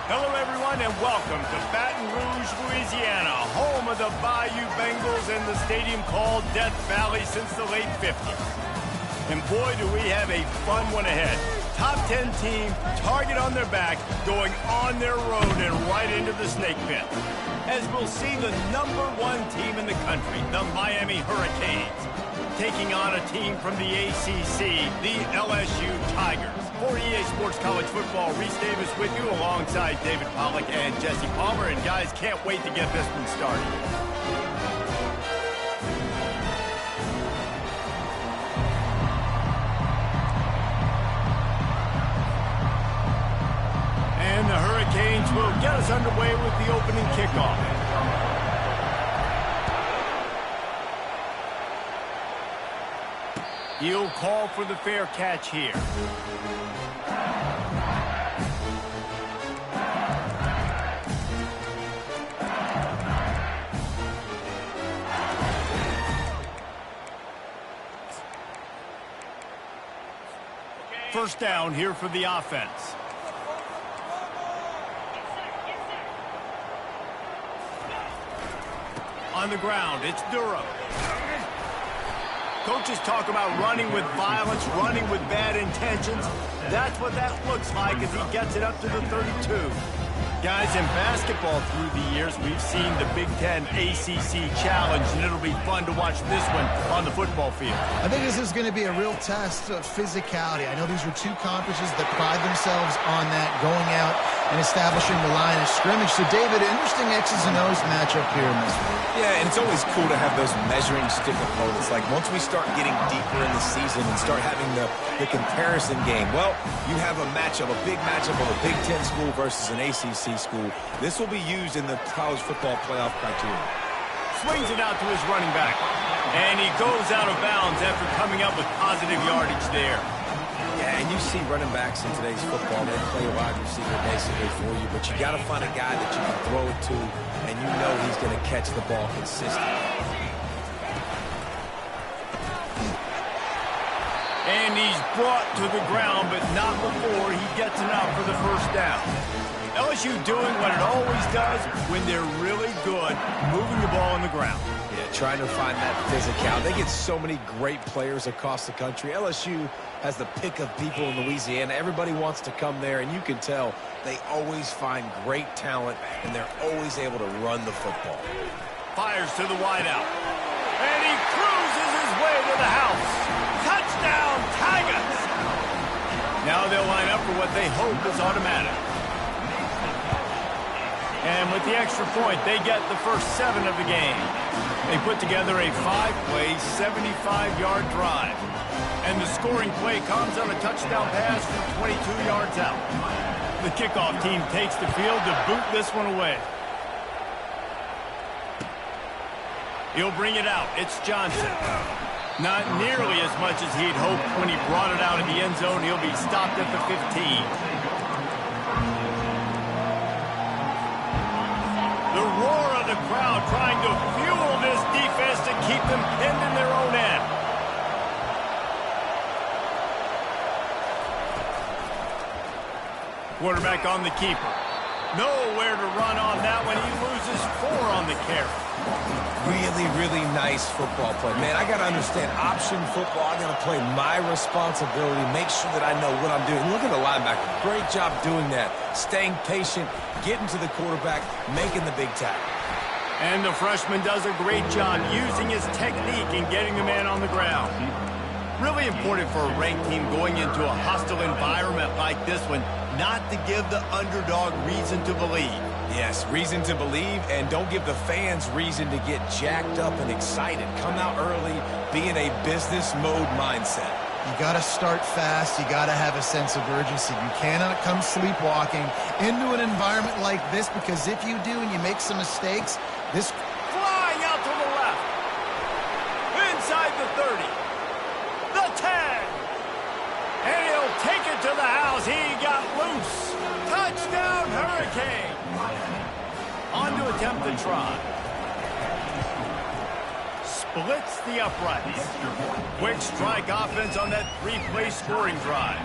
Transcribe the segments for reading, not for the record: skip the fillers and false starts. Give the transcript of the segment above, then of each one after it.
Hello, everyone, and welcome to Baton Rouge, Louisiana, home of the Bayou Bengals and the stadium called Death Valley since the late 50s. And boy, do we have a fun one ahead. Top 10 team, target on their back, going on their road and right into the snake pit. As we'll see the #1 team in the country, the Miami Hurricanes, taking on a team from the ACC, the LSU Tigers. For EA Sports College Football, Reese Davis with you alongside David Pollack and Jesse Palmer. And guys, can't wait to get this one started. And the Hurricanes will get us underway with the opening kickoff. He'll call for the fair catch here. First down here for the offense. On the ground, it's Durham. Coaches talk about running with violence, running with bad intentions. That's what that looks like as he gets it up to the 32. Guys, in basketball through the years, we've seen the Big Ten ACC Challenge, and it'll be fun to watch this one on the football field. I think this is going to be a real test of physicality. I know these were two conferences that pride themselves on that, going out and establishing the line of scrimmage. So, David, interesting X's and O's matchup here in this one. Yeah, and it's always cool to have those measuring stick opponents. Like, once we start getting deeper in the season and start having the comparison game, well, you have a matchup, a big matchup of a Big Ten school versus an ACC school. This will be used in the college football playoff criteria. Swings it out to his running back. And he goes out of bounds after coming up with positive yardage there. Yeah, and you see running backs in today's football, they play a wide receiver basically for you, but you got to find a guy that you can throw it to, and you know he's going to catch the ball consistently. And he's brought to the ground, but not before he gets enough for the first down. LSU doing what it always does when they're really good, moving the ball on the ground. Yeah, trying to find that physicality. They get so many great players across the country. LSU has the pick of people in Louisiana. Everybody wants to come there, and you can tell they always find great talent, and they're always able to run the football. Fires to the wideout. And he cruises his way to the house. Touchdown, Tigers! Now they'll line up for what they hope is automatic. And with the extra point, they get the first 7 of the game. They put together a 5-play, 75-yard drive. And the scoring play comes on a touchdown pass from 22 yards out. The kickoff team takes the field to boot this one away. He'll bring it out. It's Johnson. Not nearly as much as he'd hoped when he brought it out of the end zone. He'll be stopped at the 15. The roar of the crowd trying to fuel this defense to keep them pinned in their own end. Quarterback on the keeper. Nowhere to run on that one. He loses 4 on the carry. Really, really nice football play. Man, I got to understand option football. I got to play my responsibility, make sure that I know what I'm doing. Look at the linebacker. Great job doing that. Staying patient, getting to the quarterback, making the big tackle. And the freshman does a great job using his technique and getting the man on the ground. Really important for a ranked team going into a hostile environment like this one, not to give the underdog reason to believe. Yes, reason to believe, and don't give the fans reason to get jacked up and excited. Come out early, be in a business mode mindset. You got to start fast. You got to have a sense of urgency. You cannot come sleepwalking into an environment like this, because if you do and you make some mistakes, this flying out to the left. Inside the 30. The 10. And he'll take it to the house. He got loose. Touchdown, Hurricane. On to attempt the try. Splits the uprights. Quick strike offense on that 3-play scoring drive.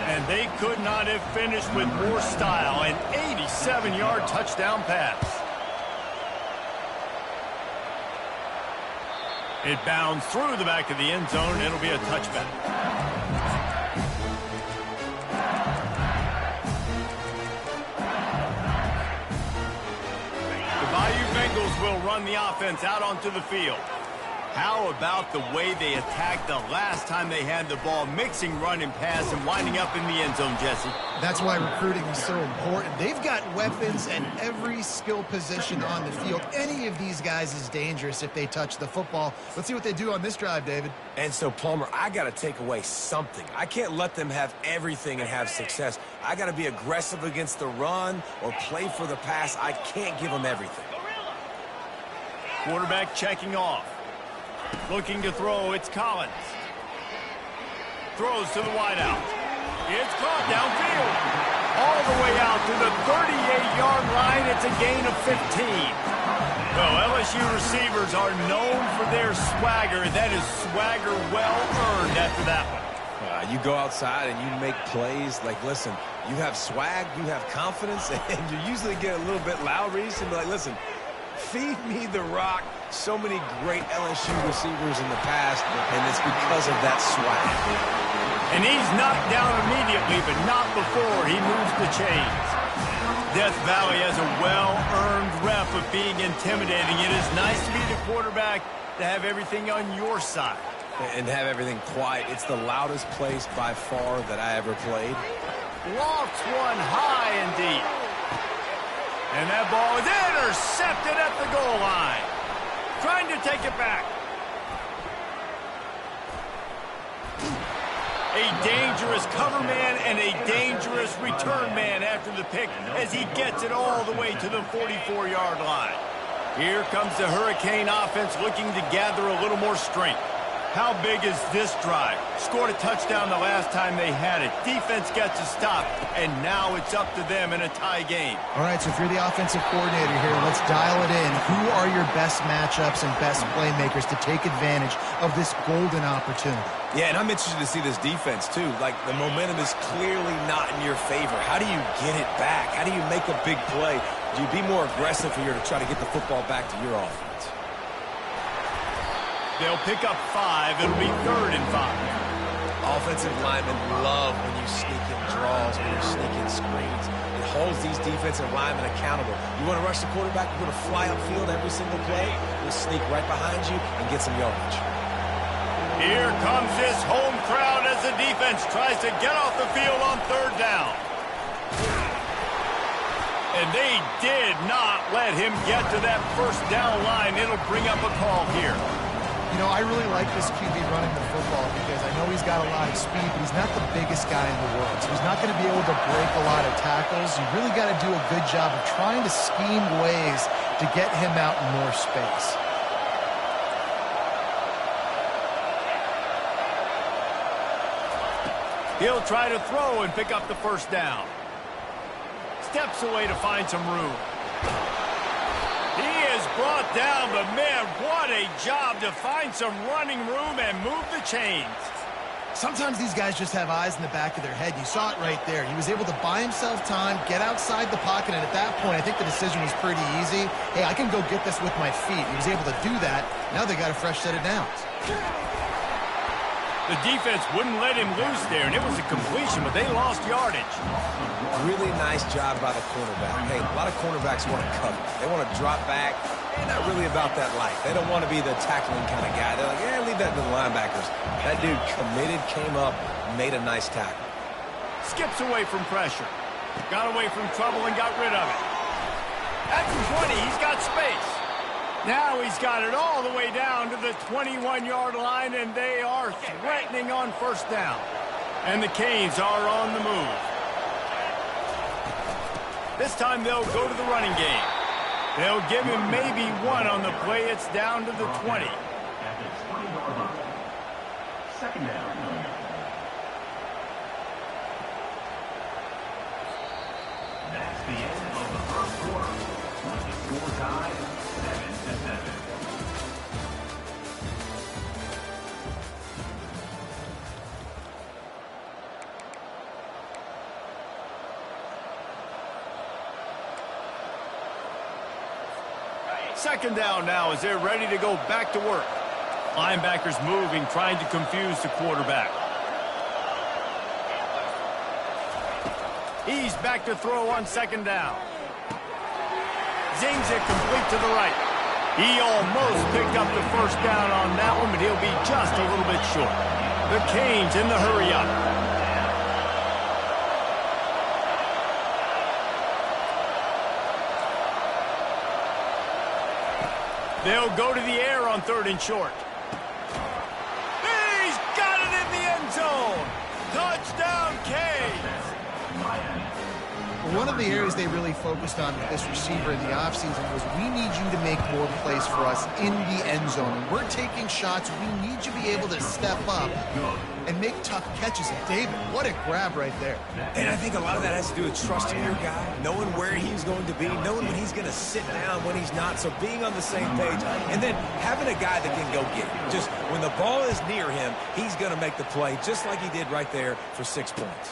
And they could not have finished with more style. An 87-yard touchdown pass. It bounds through the back of the end zone. It'll be a touchback. The Bayou Bengals will run the offense out onto the field. How about the way they attacked the last time they had the ball, mixing run and pass and winding up in the end zone, Jesse? That's why recruiting is so important. They've got weapons at every skill position on the field. Any of these guys is dangerous if they touch the football. Let's see what they do on this drive, David. And so, Palmer, I got to take away something. I can't let them have everything and have success. I got to be aggressive against the run or play for the pass. I can't give them everything. Quarterback checking off. Looking to throw, it's Collins. Throws to the wideout. It's caught downfield. All the way out to the 38-yard line. It's a gain of 15. Well, LSU receivers are known for their swagger. That is swagger well earned after that one. You go outside and you make plays. Like, listen, you have swag, you have confidence, and you usually get a little bit loud, Reese, and be like, listen, feed me the rock. So many great LSU receivers in the past, and it's because of that swag. And he's knocked down immediately, but not before he moves the chains. Death Valley has a well-earned rep of being intimidating. It is nice to be the quarterback to have everything on your side. And have everything quiet. It's the loudest place by far that I ever played. Lofts one high and deep. And that ball is intercepted at the goal line. Trying to take it back. A dangerous cover man and a dangerous return man after the pick as he gets it all the way to the 44-yard line. Here comes the Hurricane offense looking to gather a little more strength. How big is this drive? Scored a touchdown the last time they had it. Defense gets a stop, and now it's up to them in a tie game. All right, so if you're the offensive coordinator here, let's dial it in. Who are your best matchups and best playmakers to take advantage of this golden opportunity? Yeah, and I'm interested to see this defense, too. Like, the momentum is clearly not in your favor. How do you get it back? How do you make a big play? Do you be more aggressive here to try to get the football back to your offense? They'll pick up 5. It'll be 3rd and 5. Offensive linemen love when you sneak in draws, when you sneak in screens. It holds these defensive linemen accountable. You want to rush the quarterback, you're going to fly upfield every single play. We'll sneak right behind you and get some yardage. Here comes this home crowd as the defense tries to get off the field on 3rd down. And they did not let him get to that 1st down line. It'll bring up a call here. You know, I really like this QB running the football because I know he's got a lot of speed, but he's not the biggest guy in the world. So he's not going to be able to break a lot of tackles. You really got to do a good job of trying to scheme ways to get him out in more space. He'll try to throw and pick up the 1st down. Steps away to find some room. He is brought down, but man, what a job to find some running room and move the chains. Sometimes these guys just have eyes in the back of their head. You saw it right there. He was able to buy himself time, get outside the pocket, and at that point, I think the decision was pretty easy. Hey, I can go get this with my feet. He was able to do that. Now they got a fresh set of downs. The defense wouldn't let him loose there, and it was a completion, but they lost yardage. Really nice job by the cornerback. Hey, a lot of cornerbacks want to cover. They want to drop back. They're not really about that life. They don't want to be the tackling kind of guy. They're like, yeah, leave that to the linebackers. That dude committed, came up, made a nice tackle. Skips away from pressure. Got away from trouble and got rid of it. At the 20, he's got space. Now he's got it all the way down to the 21-yard line, and they are threatening on 1st down. And the Canes are on the move. This time they'll go to the running game. They'll give him maybe 1 on the play. It's down to the 20. At the 20-yard line. 2nd down. That's the end of the 1st quarter. 24 tied, 7-7. second down now as they're ready to go back to work. Linebackers moving, trying to confuse the quarterback. He's back to throw on second down. Zings it complete to the right. He almost picked up the first down on that one, but he'll be just a little bit short. The Canes in the hurry up. They'll go to the air on 3rd and short. He's got it in the end zone. Touchdown, Canes. One of the areas they really focused on with this receiver in the offseason was we need you to make more plays for us in the end zone. And we're taking shots. We need you to be able to step up and make tough catches. And David, what a grab right there. And I think a lot of that has to do with trusting your guy, knowing where he's going to be, knowing when he's going to sit down, when he's not. So being on the same page, and then having a guy that can go get it. Just when the ball is near him, he's going to make the play just like he did right there for 6 points.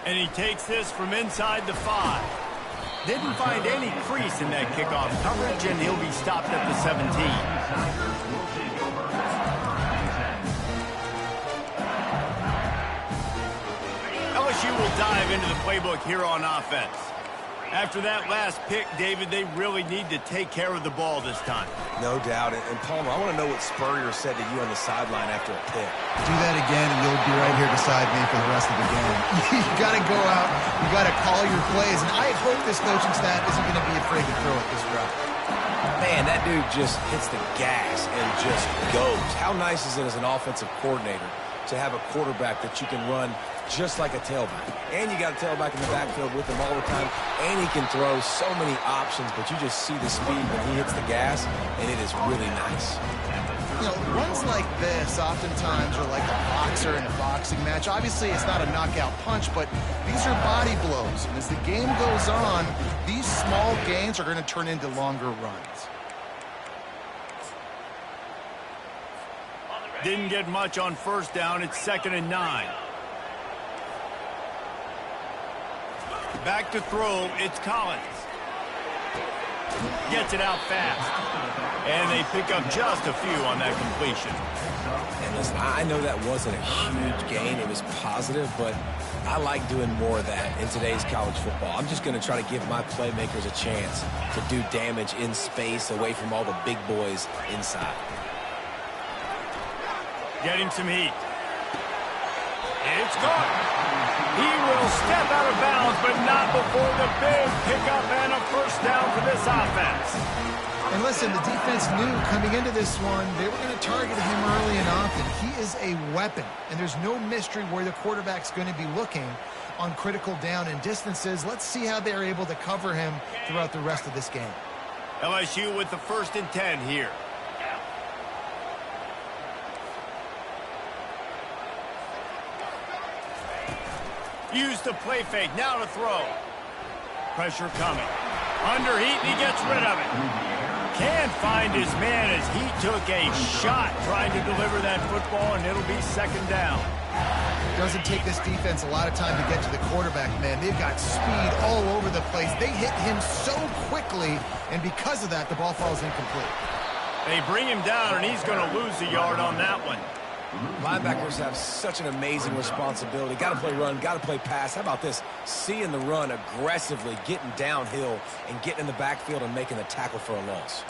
And he takes this from inside the 5. Didn't find any crease in that kickoff coverage, and he'll be stopped at the 17. LSU will dive into the playbook here on offense. After that last pick, David, they really need to take care of the ball this time. No doubt. And Palmer, I want to know what Spurrier said to you on the sideline after a pick. Do that again, and you'll be right here beside me for the rest of the game. You got to go out. You got to call your plays. And I hope this coaching staff isn't going to be afraid to throw it this route. Man, that dude just hits the gas and just goes. How nice is it as an offensive coordinator to have a quarterback that you can run just like a tailback? And you got a tailback in the backfield with him all the time, and he can throw so many options, but you just see the speed when he hits the gas, and it is really nice. You know, runs like this oftentimes are like a boxer in a boxing match. Obviously, it's not a knockout punch, but these are body blows. And as the game goes on, these small gains are going to turn into longer runs. Didn't get much on first down. It's 2nd and 9. Back to throw. It's Collins. Gets it out fast. And they pick up just a few on that completion. And listen, I know that wasn't a huge gain. It was positive, but I like doing more of that in today's college football. I'm just going to try to give my playmakers a chance to do damage in space away from all the big boys inside. Getting some heat. It's caught. He will step out of bounds, but not before the big pickup and a first down for this offense. And listen, the defense knew coming into this one, they were going to target him early and often. He is a weapon, and there's no mystery where the quarterback's going to be looking on critical down and distances. Let's see how they're able to cover him throughout the rest of this game. LSU with the 1st and 10 here. Used to play fake, now to throw. Pressure coming. Under heat, and he gets rid of it. Can't find his man as he took a shot trying to deliver that football, and it'll be 2nd down. Doesn't take this defense a lot of time to get to the quarterback, man. They've got speed all over the place. They hit him so quickly, and because of that, the ball falls incomplete. They bring him down, and he's going to lose a yard on that one. Linebackers have such an amazing responsibility. Got to play run, got to play pass. How about this? Seeing the run aggressively, getting downhill, and getting in the backfield and making the tackle for a loss.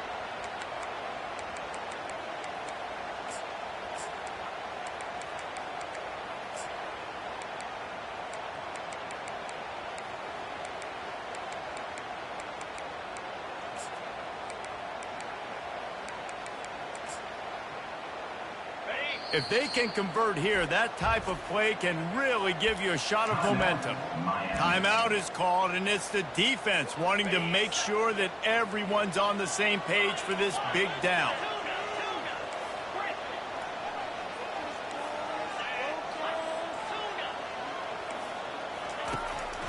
If they can convert here, that type of play can really give you a shot of momentum. Timeout is called, and it's the defense wanting to make sure that everyone's on the same page for this big down.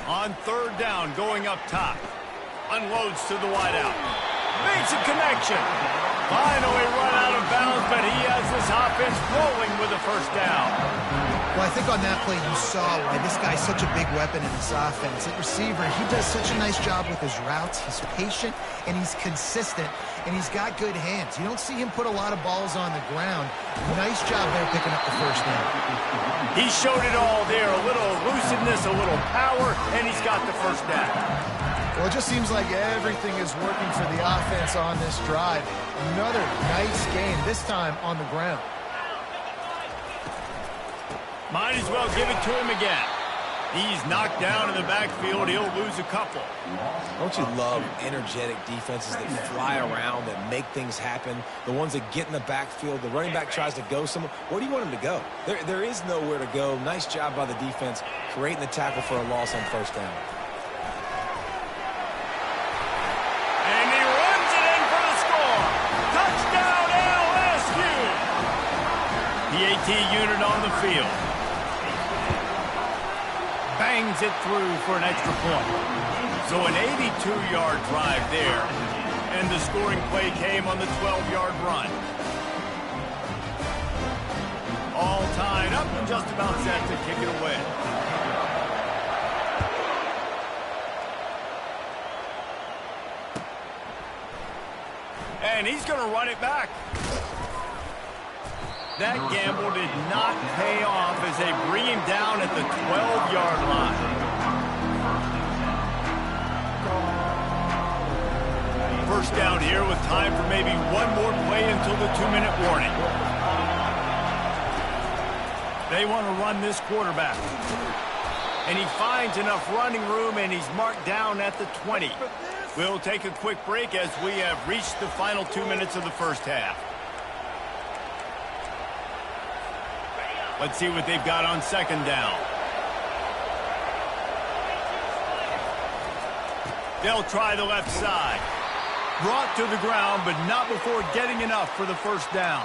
On 3rd down, going up top. Unloads to the wideout. Makes a connection. Finally run out of bounds, but he has this offense rolling with a first down. Well, I think on that play you saw why this guy's such a big weapon in this offense. At receiver, he does such a nice job with his routes. He's patient, and he's consistent, and he's got good hands. You don't see him put a lot of balls on the ground. Nice job there picking up the first down. He showed it all there, a little elusiveness, a little power, and he's got the first down. Well, it just seems like everything is working for the offense on this drive. Another nice game, this time on the ground. Might as well give it to him again. He's knocked down in the backfield. He'll lose a couple. Don't you love energetic defenses that fly around, that make things happen? The ones that get in the backfield, the running back tries to go somewhere. Where do you want him to go? There is nowhere to go. Nice job by the defense, creating the tackle for a loss on first down. And he runs it in for the score. Touchdown, LSU. The AT unit on the field. Bangs it through for an extra point. So an 82-yard drive there. And the scoring play came on the 12-yard run. All tied up and just about set to kick it away. And he's going to run it back. That gamble did not pay off as they bring him down at the 12-yard line. First down here with time for maybe one more play until the 2-minute warning. They want to run this quarterback. And he finds enough running room, and he's marked down at the 20. We'll take a quick break as we have reached the final 2 minutes of the first half. Let's see what they've got on second down. They'll try the left side. Brought to the ground, but not before getting enough for the first down.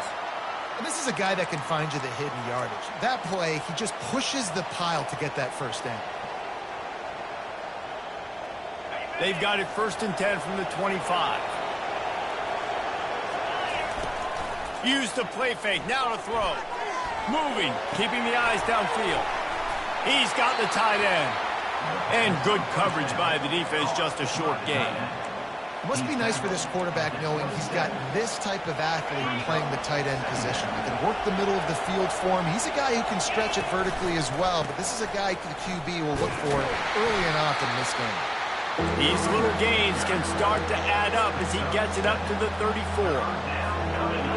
And this is a guy that can find you the hidden yardage. That play, he just pushes the pile to get that first down. They've got it 1st and 10 from the 25. Use the play fake. Now to throw. Moving, keeping the eyes downfield. He's got the tight end. And good coverage by the defense, just a short gain. It must be nice for this quarterback knowing he's got this type of athlete playing the tight end position. He can work the middle of the field for him. He's a guy who can stretch it vertically as well, but this is a guy the QB will look for early and often in this game. These little gains can start to add up as he gets it up to the 34.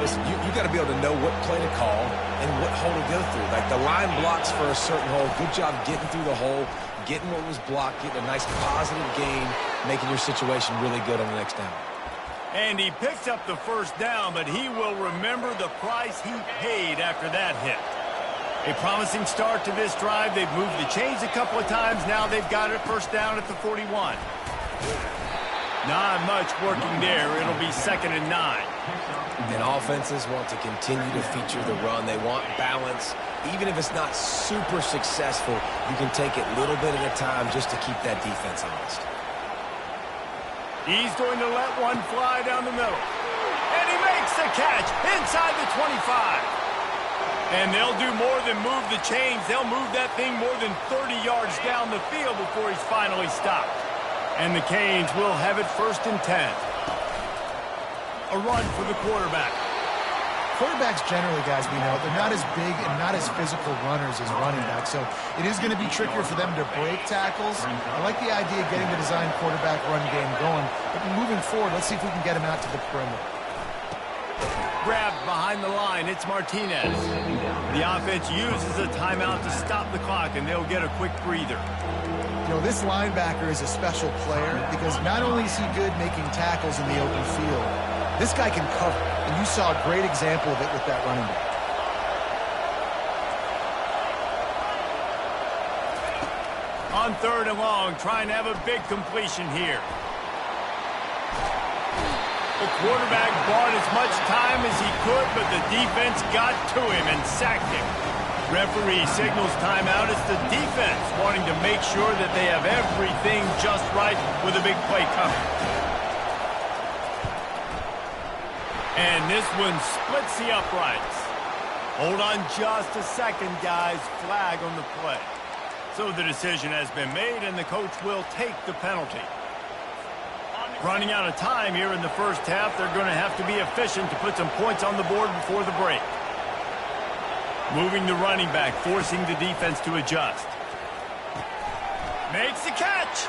Listen, you got to be able to know what play to call and what hole to go through. Like the line blocks for a certain hole. Good job getting through the hole, getting what was blocked, getting a nice positive gain, making your situation really good on the next down. And he picks up the first down, but he will remember the price he paid after that hit. A promising start to this drive. They've moved the chains a couple of times. Now they've got it first down at the 41. Not much working there. It'll be 2nd and 9. And offenses want to continue to feature the run. They want balance. Even if it's not super successful, you can take it little bit at a time just to keep that defense honest. He's going to let one fly down the middle. And he makes the catch inside the 25. And they'll do more than move the chains. They'll move that thing more than 30 yards down the field before he's finally stopped. And the Canes will have it 1st and 10. A run for the quarterback. Quarterbacks generally, guys, we know, they're not as big and not as physical runners as running backs, so it is going to be trickier for them to break tackles. I like the idea of getting the design quarterback run game going, but moving forward, let's see if we can get him out to the perimeter. Grabbed behind the line, it's Martinez. The offense uses a timeout to stop the clock, and they'll get a quick breather. You know, this linebacker is a special player because not only is he good making tackles in the open field, this guy can cover, and you saw a great example of it with that running back. On 3rd and long, trying to have a big completion here. The quarterback bought as much time as he could, but the defense got to him and sacked him. Referee signals timeout. It's the defense wanting to make sure that they have everything just right with a big play coming. And this one splits the uprights. Hold on just a second, guys. Flag on the play. So the decision has been made, and the coach will take the penalty. Running out of time here in the first half, they're going to have to be efficient to put some points on the board before the break. Moving the running back, forcing the defense to adjust. Makes the catch.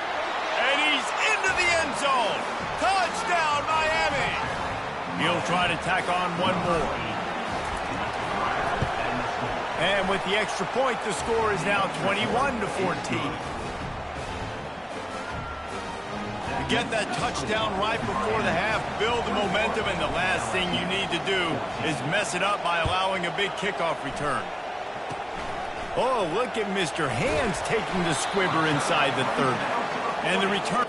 And he's into the end zone. Touchdown, Miami. He'll try to tack on one more. And with the extra point, the score is now 21-14. Get that touchdown right before the half, build the momentum, and the last thing you need to do is mess it up by allowing a big kickoff return. Oh, look at Mr. Hands taking the squibber inside the 30. And the return.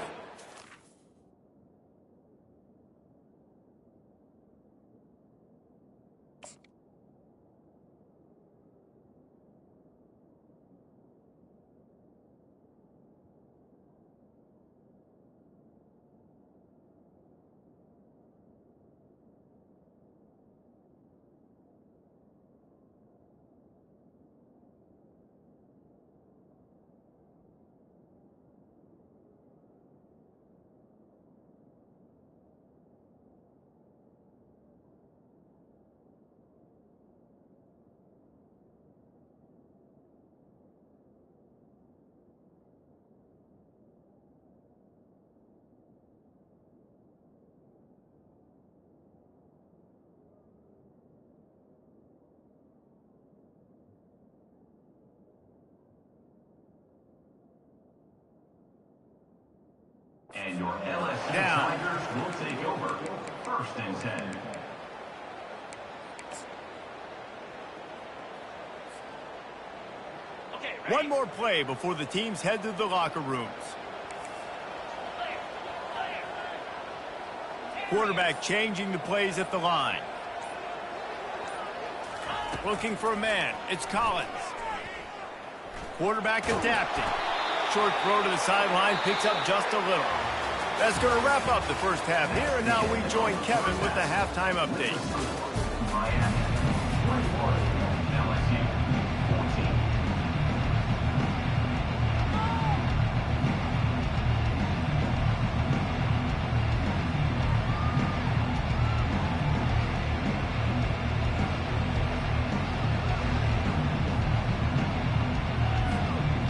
And your LSU Down. Tigers will take over. 1st and 10. One more play before the teams head to the locker rooms. Quarterback changing the plays at the line. Looking for a man. It's Collins. Quarterback adapting. Short throw to the sideline, picks up just a little. That's going to wrap up the first half here, and now we join Kevin with the halftime update. Miami 21, LSU 14.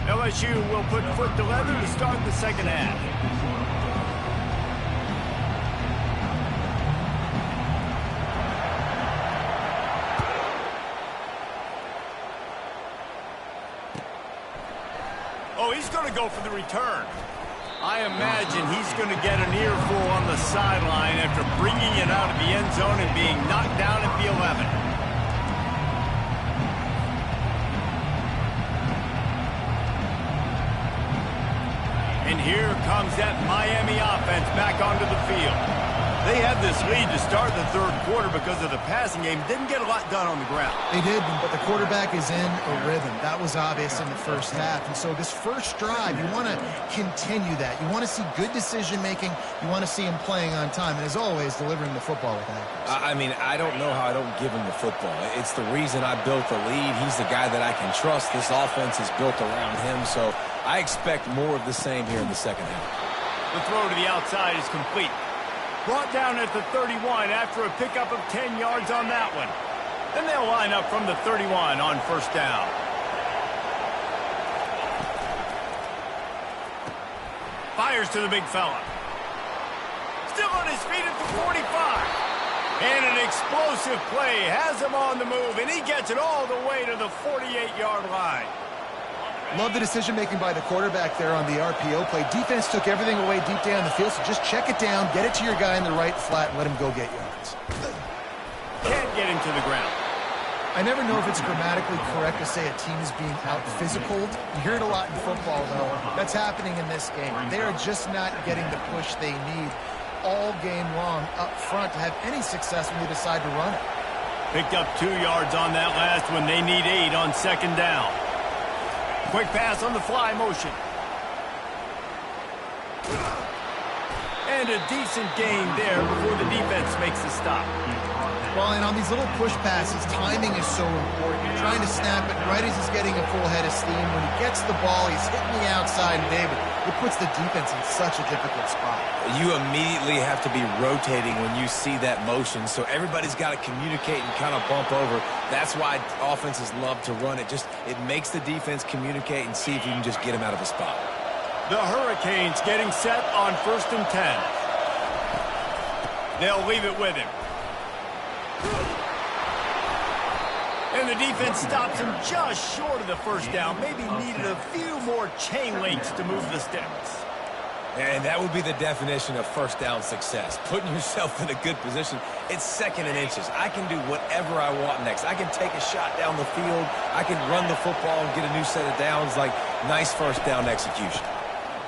LSU will put foot to leather to start the second half. Oh, he's going to go for the return. I imagine he's going to get an earful on the sideline after bringing it out of the end zone and being knocked down at the 11. And here comes that Miami offense back onto the field. They had this lead to start the third quarter because of the passing game. Didn't get a lot done on the ground. They did, but the quarterback is in a rhythm. That was obvious in the first half. And so this first drive, you want to continue that. You want to see good decision-making. You want to see him playing on time. And as always, delivering the football with accuracy. I mean, I don't know how I don't give him the football. It's the reason I built the lead. He's the guy that I can trust. This offense is built around him. So I expect more of the same here in the second half. The throw to the outside is complete. Brought down at the 31 after a pickup of 10 yards on that one. Then they'll line up from the 31 on first down. Fires to the big fella. Still on his feet at the 45. And an explosive play has him on the move, and he gets it all the way to the 48-yard line. Love the decision-making by the quarterback there on the RPO play. Defense took everything away deep down the field, so just check it down, get it to your guy in the right flat, and let him go get yards. Can't get him to the ground. I never know if it's grammatically correct to say a team is being out-physicaled. You hear it a lot in football, though. That's happening in this game. They are just not getting the push they need all game long up front to have any success when they decide to run it. Picked up 2 yards on that last one. They need 8 on second down. Quick pass on the fly motion. And a decent gain there before the defense makes the stop. Well, and on these little push passes, timing is so important. You're trying to snap it right as he's getting a full head of steam. When he gets the ball, he's hitting the outside, and David, it puts the defense in such a difficult spot. You immediately have to be rotating when you see that motion, so everybody's got to communicate and kind of bump over. That's why offenses love to run it. It makes the defense communicate and see if you can just get him out of the spot. The Hurricanes getting set on 1st and 10. They'll leave it with him. And the defense stops him just short of the first down. Maybe needed a few more chain links to move the sticks. And that would be the definition of first down success. Putting yourself in a good position. It's 2nd and inches. I can do whatever I want next. I can take a shot down the field. I can run the football and get a new set of downs. Like, nice first down execution.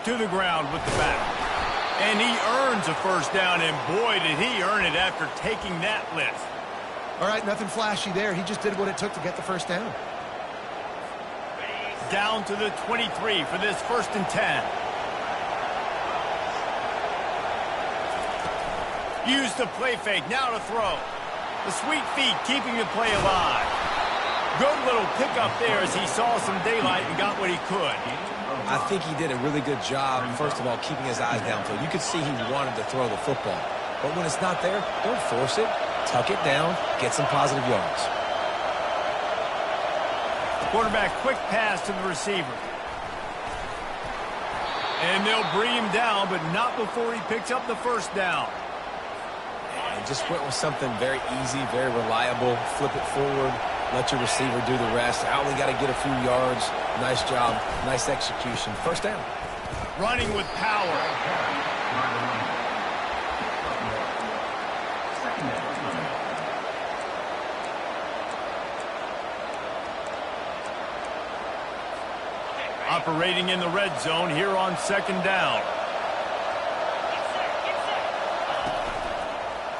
To the ground with the back. And he earns a first down, and boy, did he earn it after taking that lift. All right, nothing flashy there. He just did what it took to get the first down. Down to the 23 for this 1st and 10. Use the play fake, now to throw. The sweet feet keeping the play alive. Good little pickup there as he saw some daylight and got what he could. I think he did a really good job, first of all, keeping his eyes downfield. You could see he wanted to throw the football. But when it's not there, don't force it. Tuck it down, get some positive yards. Quarterback quick pass to the receiver. And they'll bring him down, but not before he picks up the first down. And just went with something very easy, very reliable. Flip it forward, let your receiver do the rest. I only got to get a few yards. Nice job, nice execution. First down. Running with power. Operating in the red zone here on 2nd down.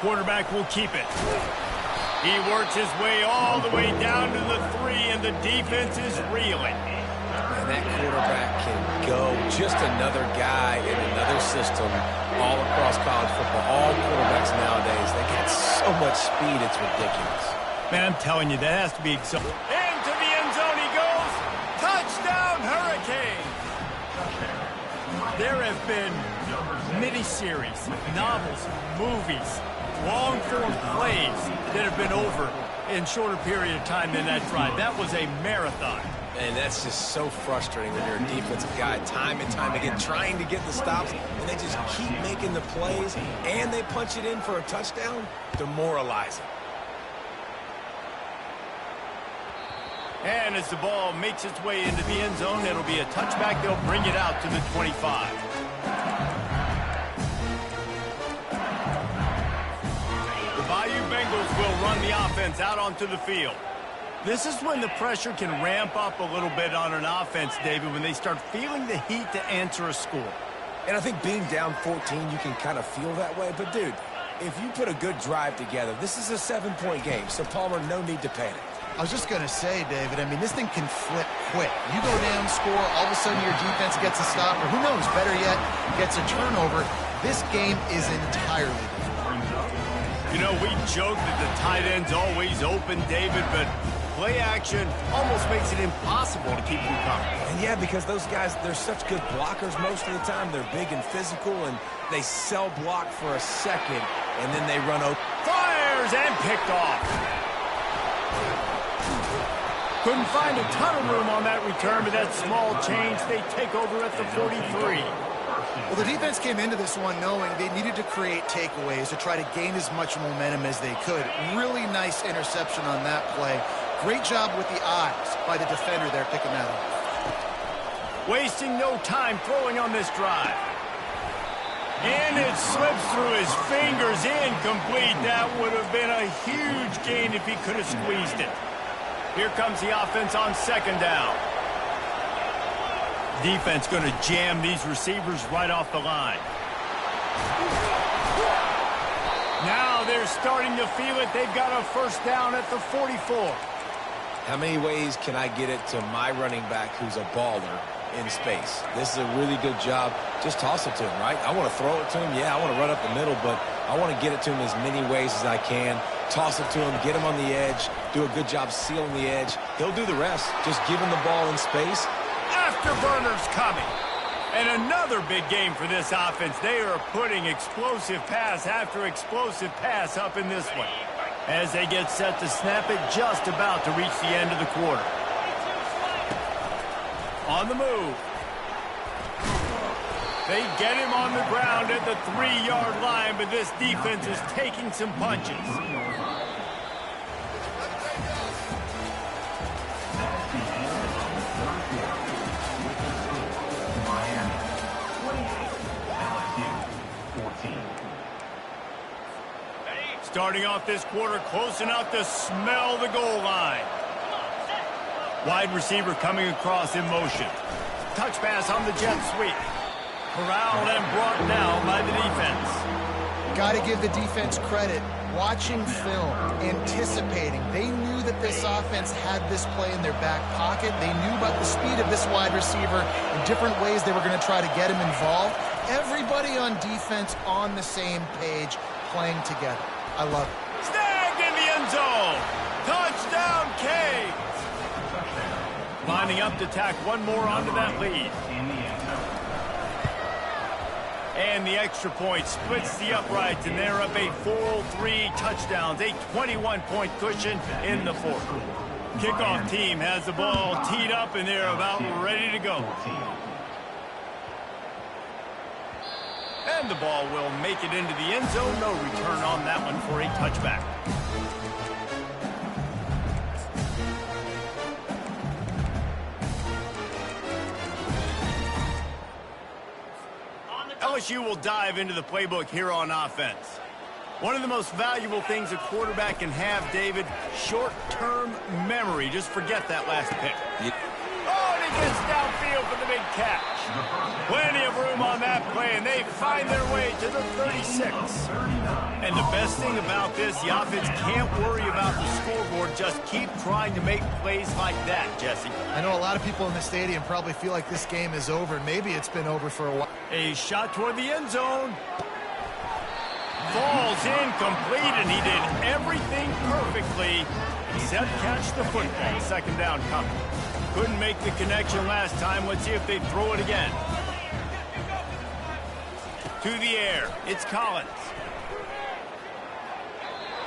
Quarterback will keep it. He works his way all the way down to the 3, and the defense is reeling. And that quarterback can go. Just another guy in another system all across college football. All quarterbacks nowadays, they got so much speed, it's ridiculous. Man, I'm telling you, that has to be exciting. Into the end zone he goes. Touchdown, Hurricanes! There have been miniseries, novels, movies, long-form plays that have been over in shorter period of time than that drive. That was a marathon. And that's just so frustrating when you're a defensive guy, time and time again, trying to get the stops, and they just keep making the plays, and they punch it in for a touchdown. Demoralizing. And as the ball makes its way into the end zone, it'll be a touchback. They'll bring it out to the 25. The Bayou Bengals will run the offense out onto the field. This is when the pressure can ramp up a little bit on an offense, David, when they start feeling the heat to answer a score. And I think being down 14, you can kind of feel that way. But, dude, if you put a good drive together, this is a 7-point game. So, Palmer, no need to panic. I was just going to say, David, I mean, this thing can flip quick. You go down, score, all of a sudden your defense gets a stop, or who knows, better yet, gets a turnover. This game is entirely different. You know, we joke that the tight end's always open, David, but play action almost makes it impossible to keep them coming. And yeah, because those guys, they're such good blockers most of the time. They're big and physical, and they sell block for a second, and then they run open. Fires and picked off. Couldn't find a ton of room on that return, but that small change, they take over at the 43. Well, the defense came into this one knowing they needed to create takeaways to try to gain as much momentum as they could. Really nice interception on that play. Great job with the eyes by the defender there picking that up. Wasting no time throwing on this drive. And it slips through his fingers, incomplete. That would have been a huge gain if he could have squeezed it. Here comes the offense on 2nd down. Defense going to jam these receivers right off the line. Now they're starting to feel it. They've got a first down at the 44. How many ways can I get it to my running back who's a baller in space? This is a really good job. Just toss it to him, right? I want to throw it to him. Yeah, I want to run up the middle, but I want to get it to him as many ways as I can. Toss it to him, get him on the edge, do a good job sealing the edge. He'll do the rest. Just give him the ball in space. Afterburners coming. And another big game for this offense. They are putting explosive pass after explosive pass up in this one, as they get set to snap it, just about to reach the end of the quarter. On the move. They get him on the ground at the 3-yard line, but this defense is taking some punches. Starting off this quarter close enough to smell the goal line. Wide receiver coming across in motion. Touch pass on the jet sweep. Corralled and brought down by the defense. Got to give the defense credit. Watching film, anticipating. They knew that this offense had this play in their back pocket. They knew about the speed of this wide receiver and different ways they were going to try to get him involved. Everybody on defense on the same page, playing together. I love it. Snagged in the end zone. Touchdown, Canes. Lining up to tack one more onto that lead. And the extra point splits the uprights, and they're up a full 3 touchdowns, a 21-point cushion in the fourth. Kickoff team has the ball teed up, and they're about ready to go. And the ball will make it into the end zone. No return on that one for a touchback. LSU will dive into the playbook here on offense. One of the most valuable things a quarterback can have, David, short-term memory. Just forget that last pick. Oh, and he gets downfield for the big catch. Plenty of room on that play, and they find their way to the 36. And the best thing about this, the offense can't worry about the scoreboard. Just keep trying to make plays like that, Jesse. I know a lot of people in the stadium probably feel like this game is over. Maybe it's been over for a while. A shot toward the end zone. Falls incomplete, and he did everything perfectly except catch the football. Second down coming. Couldn't make the connection last time. Let's see if they throw it again. To the air. It's Collins.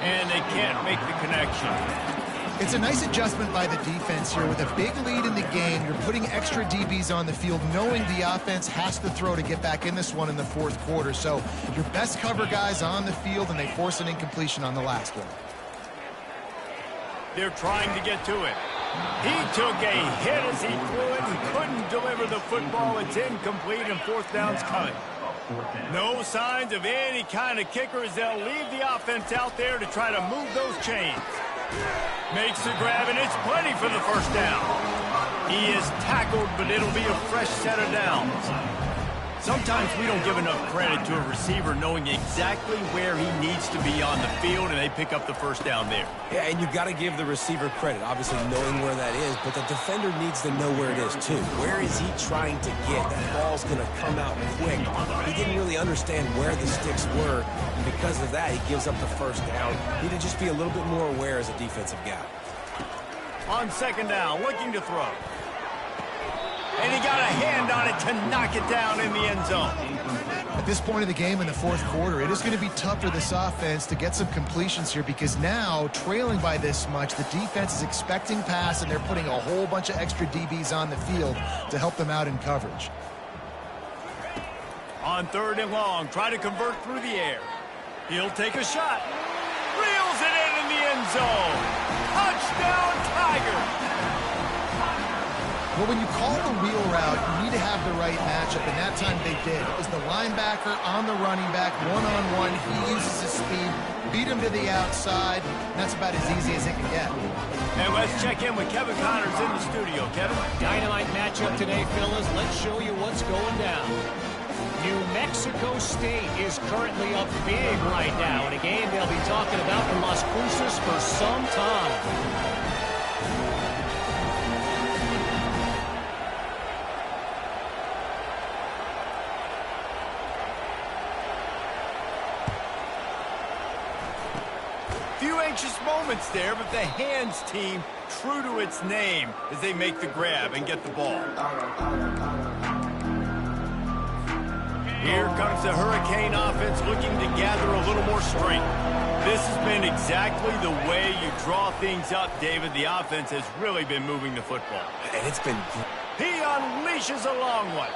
And they can't make the connection. It's a nice adjustment by the defense here. With a big lead in the game, you're putting extra DBs on the field, knowing the offense has to throw to get back in this one in the fourth quarter. So your best cover guys on the field, and they force an incompletion on the last one. They're trying to get to it. He took a hit as he threw it and couldn't deliver the football. It's incomplete, and fourth down's coming. No signs of any kind of kickers. They'll leave the offense out there to try to move those chains. Makes the grab, and it's plenty for the first down. He is tackled, but it'll be a fresh set of downs. Sometimes we don't give enough credit to a receiver knowing exactly where he needs to be on the field, and they pick up the first down there. Yeah, and you've got to give the receiver credit, obviously knowing where that is, but the defender needs to know where it is too. Where is he trying to get? That ball's going to come out quick. He didn't really understand where the sticks were, and because of that, he gives up the first down. Need to just be a little bit more aware as a defensive guy. On second down, looking to throw. And he got a hand on it to knock it down in the end zone. At this point of the game in the fourth quarter, it is going to be tough for this offense to get some completions here, because now, trailing by this much, the defense is expecting pass, and they're putting a whole bunch of extra DBs on the field to help them out in coverage. On third and long, try to convert through the air. He'll take a shot. Reels it in the end zone. Touchdown, Tigers. Well, when you call the wheel route, you need to have the right matchup, and that time they did. It was the linebacker on the running back, one-on-one. He uses his speed, beat him to the outside, and that's about as easy as it can get. And let's check in with Kevin Connors in the studio. Kevin? Dynamite matchup today, fellas. Let's show you what's going down. New Mexico State is currently up big right now in a game they'll be talking about in Las Cruces for some time. few anxious moments there, but the hands team true to its name as they make the grab and get the ball. Here comes the Hurricane offense looking to gather a little more strength. This has been exactly the way you draw things up, David. The offense has really been moving the football. And it's been... He unleashes a long one.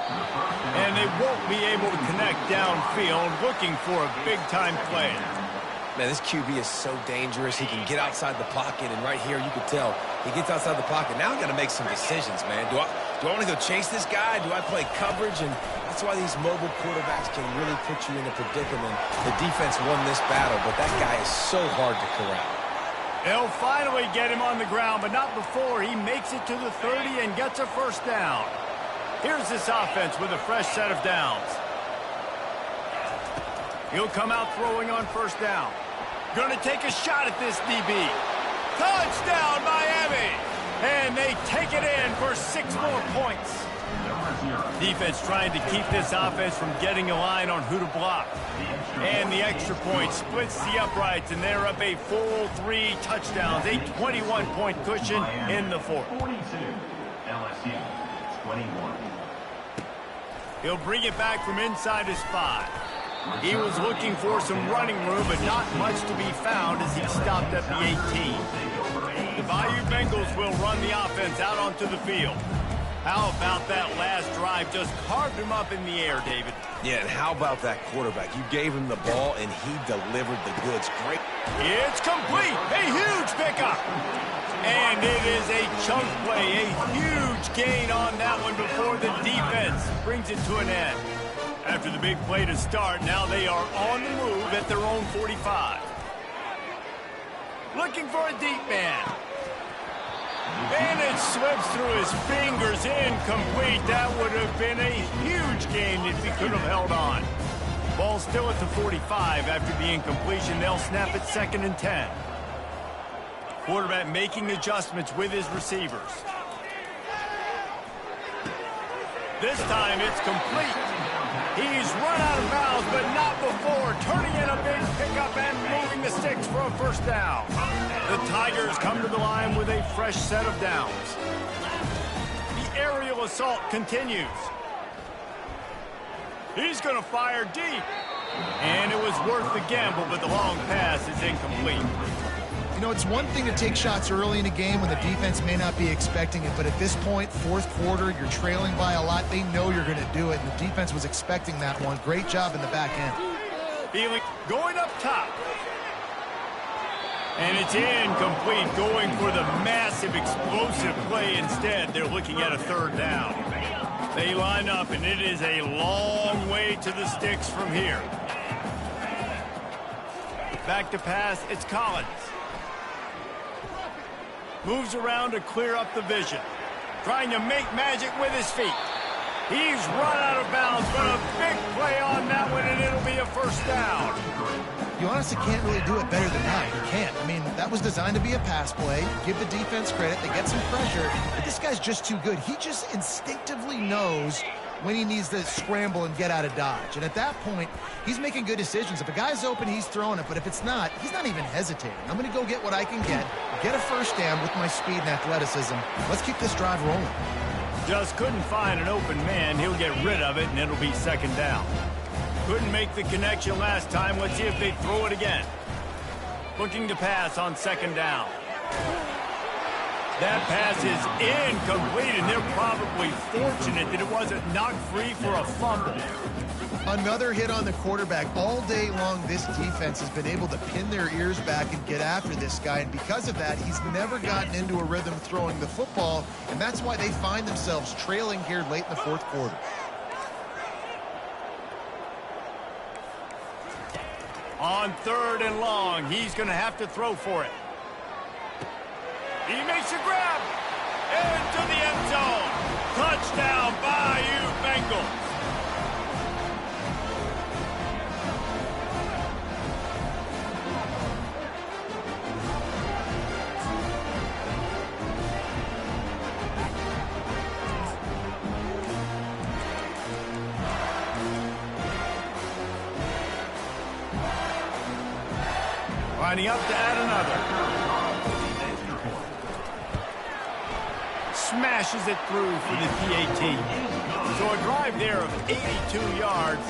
And they won't be able to connect downfield, looking for a big-time play. Man, this QB is so dangerous. He can get outside the pocket, and right here you can tell he gets outside the pocket. Now I got to make some decisions, man. Do I want to go chase this guy? Do I play coverage? And that's why these mobile quarterbacks can really put you in a predicament. The defense won this battle, but that guy is so hard to corral. They'll finally get him on the ground, but not before he makes it to the 30 and gets a first down. Here's this offense with a fresh set of downs. He'll come out throwing on first down. Gonna take a shot at this DB. Touchdown, Miami! And they take it in for 6 more points. Defense trying to keep this offense from getting a line on who to block. And the extra point splits the uprights, and they're up a full 3 touchdowns, a 21-point cushion in the fourth. 42, LSU, 21. He'll bring it back from inside his 5. He was looking for some running room, but not much to be found as he stopped at the 18. The Bayou Bengals will run the offense out onto the field. How about that last drive? Just carved him up in the air, David. Yeah, and how about that quarterback? You gave him the ball, and he delivered the goods. Great. It's complete. A huge pickup. And it is a chunk play, a huge gain on that one before the defense brings it to an end. After the big play to start, now they are on the move at their own 45. Looking for a deep man. And it slips through his fingers, incomplete. That would have been a huge gain if he could have held on. Ball still at the 45 after the incompletion. They'll snap it 2nd and 10. Quarterback making adjustments with his receivers. This time it's complete. He's run out of bounds, but not before turning in a big pickup and moving the sticks for a first down. The Tigers come to the line with a fresh set of downs. The aerial assault continues. He's going to fire deep. And it was worth the gamble, but the long pass is incomplete. You know, it's one thing to take shots early in a game when the defense may not be expecting it, but at this point, 4th quarter, you're trailing by a lot. They know you're going to do it, and the defense was expecting that one. Great job in the back end. Feeling going up top. And it's incomplete, going for the massive explosive play instead. They're looking at a 3rd down. They line up, and it is a long way to the sticks from here. Back to pass, it's Collins. Moves around to clear up the vision. Trying to make magic with his feet. He's run out of bounds, but a big play on that one, and it'll be a first down. You honestly can't really do it better than that. You can't. I mean, that was designed to be a pass play. Give the defense credit. They get some pressure. But this guy's just too good. He just instinctively knows when he needs to scramble and get out of dodge. And at that point, he's making good decisions. If a guy's open, he's throwing it. But if it's not, he's not even hesitating. I'm going to go get what I can get a first down with my speed and athleticism. Let's keep this drive rolling. Just couldn't find an open man. He'll get rid of it, and it'll be 2nd down. Couldn't make the connection last time. Let's see if they throw it again. Looking to pass on 2nd down. That pass is incomplete, and they're probably fortunate that it wasn't knocked free for a fumble. Another hit on the quarterback. All day long, this defense has been able to pin their ears back and get after this guy, and because of that, he's never gotten into a rhythm throwing the football, and that's why they find themselves trailing here late in the 4th quarter. On 3rd and long, he's going to have to throw for it. He makes a grab into the end zone. Touchdown, Bayou Bengals. Lining up to add another. Smashes it through for the PAT. So a drive there of 82 yards.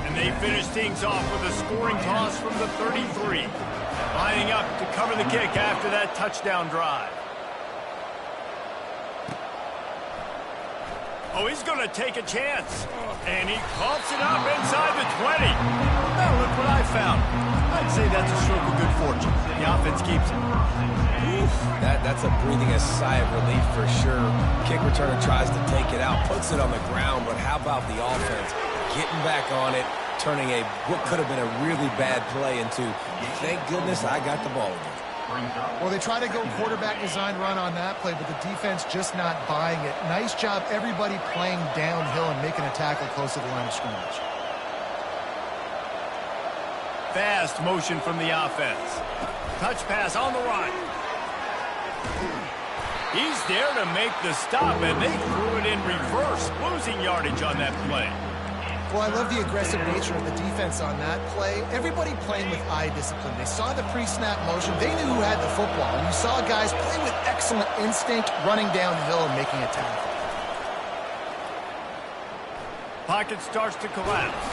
And they finish things off with a scoring toss from the 33. Lining up to cover the kick after that touchdown drive. Oh, he's going to take a chance. And he coughs it up inside the 20. Now look what I found. I'd say that's a stroke of good fortune. The offense keeps it. That's a breathing a sigh of relief for sure. Kick returner tries to take it out, puts it on the ground, but how about the offense getting back on it, turning what could have been a really bad play into, thank goodness I got the ball again. Well, they try to go quarterback design run on that play, but the defense just not buying it. Nice job, everybody playing downhill and making a tackle close to the line of scrimmage. Fast motion from the offense. Touch pass on the right. He's there to make the stop, and they threw it in reverse, losing yardage on that play. Well, I love the aggressive nature of the defense on that play. Everybody playing with eye discipline. They saw the pre-snap motion. They knew who had the football. And you saw guys play with excellent instinct, running downhill and making a tackle. Pocket starts to collapse.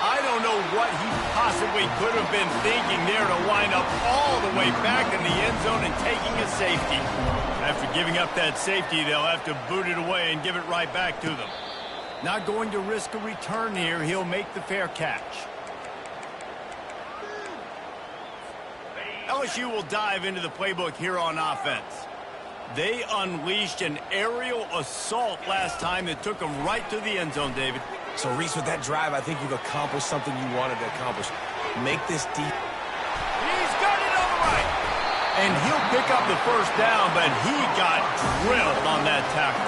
I don't know what he possibly could have been thinking there to wind up all the way back in the end zone and taking a safety. After giving up that safety, they'll have to boot it away and give it right back to them. Not going to risk a return here. He'll make the fair catch. LSU will dive into the playbook here on offense. They unleashed an aerial assault last time that took them right to the end zone, David. So, Reese, with that drive, I think you've accomplished something you wanted to accomplish. Make this deep. He's got it on the right. And he'll pick up the first down, but he got drilled on that tackle.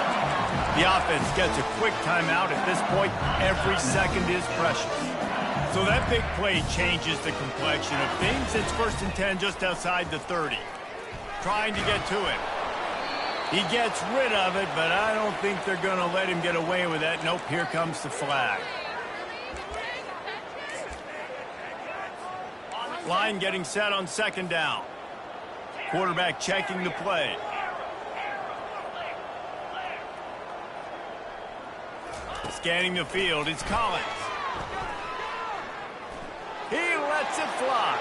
The offense gets a quick timeout. At this point, every second is precious. So that big play changes the complexion of things. It's 1st and 10 just outside the 30. Trying to get to it. He gets rid of it, but I don't think they're going to let him get away with that. Nope, here comes the flag. Line getting set on 2nd down. Quarterback checking the play. Scanning the field, it's Collins. He lets it fly.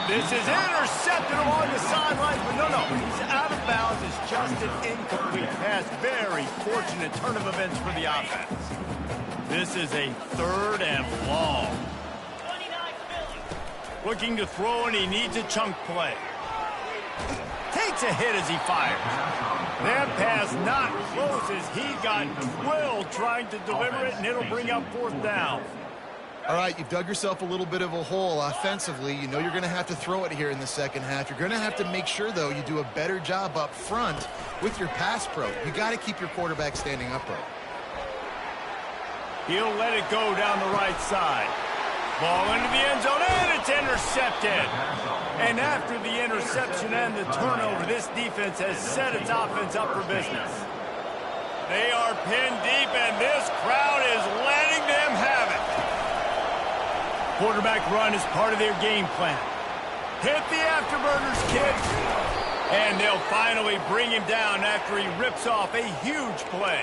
This is intercepted along the sidelines, but no, he's out of bounds. It's just an incomplete pass. Very fortunate turn of events for the offense. This is a 3rd and long. Looking to throw, and he needs a chunk play. Takes a hit as he fires. That pass not close as he got drilled trying to deliver it, and it'll bring up 4th down. All right, you've dug yourself a little bit of a hole offensively. You know you're going to have to throw it here in the second half. You're going to have to make sure, though, you do a better job up front with your pass pro. You got to keep your quarterback standing upright. He'll let it go down the right side. Ball into the end zone, and it's intercepted. And after the interception and the turnover, this defense has set its offense up for business. They are pinned deep, and this crowd is letting them have it. Quarterback run is part of their game plan. Hit the afterburners, kid. And they'll finally bring him down after he rips off a huge play.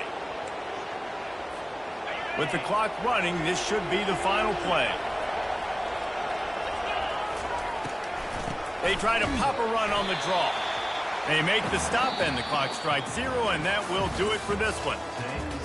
With the clock running, this should be the final play. They try to pop a run on the draw. They make the stop, and the clock strikes 0, and that will do it for this one.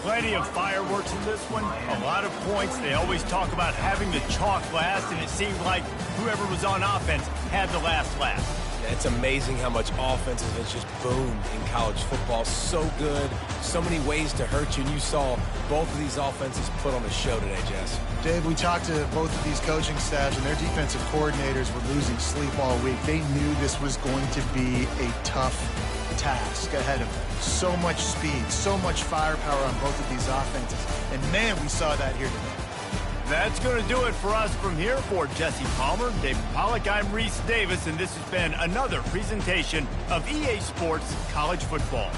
Plenty of fireworks in this one, a lot of points. They always talk about having the chalk last, and it seemed like whoever was on offense had the last laugh. Yeah, it's amazing how much offense has just boomed in college football. So good, so many ways to hurt you, and you saw both of these offenses put on a show today, Jess. Dave, we talked to both of these coaching staffs, and their defensive coordinators were losing sleep all week. They knew this was going to be a tough task ahead of them. So much speed, so much firepower on both of these offenses. And, man, we saw that here today. That's going to do it for us from here. For Jesse Palmer, David Pollack, I'm Reese Davis, and this has been another presentation of EA Sports College Football.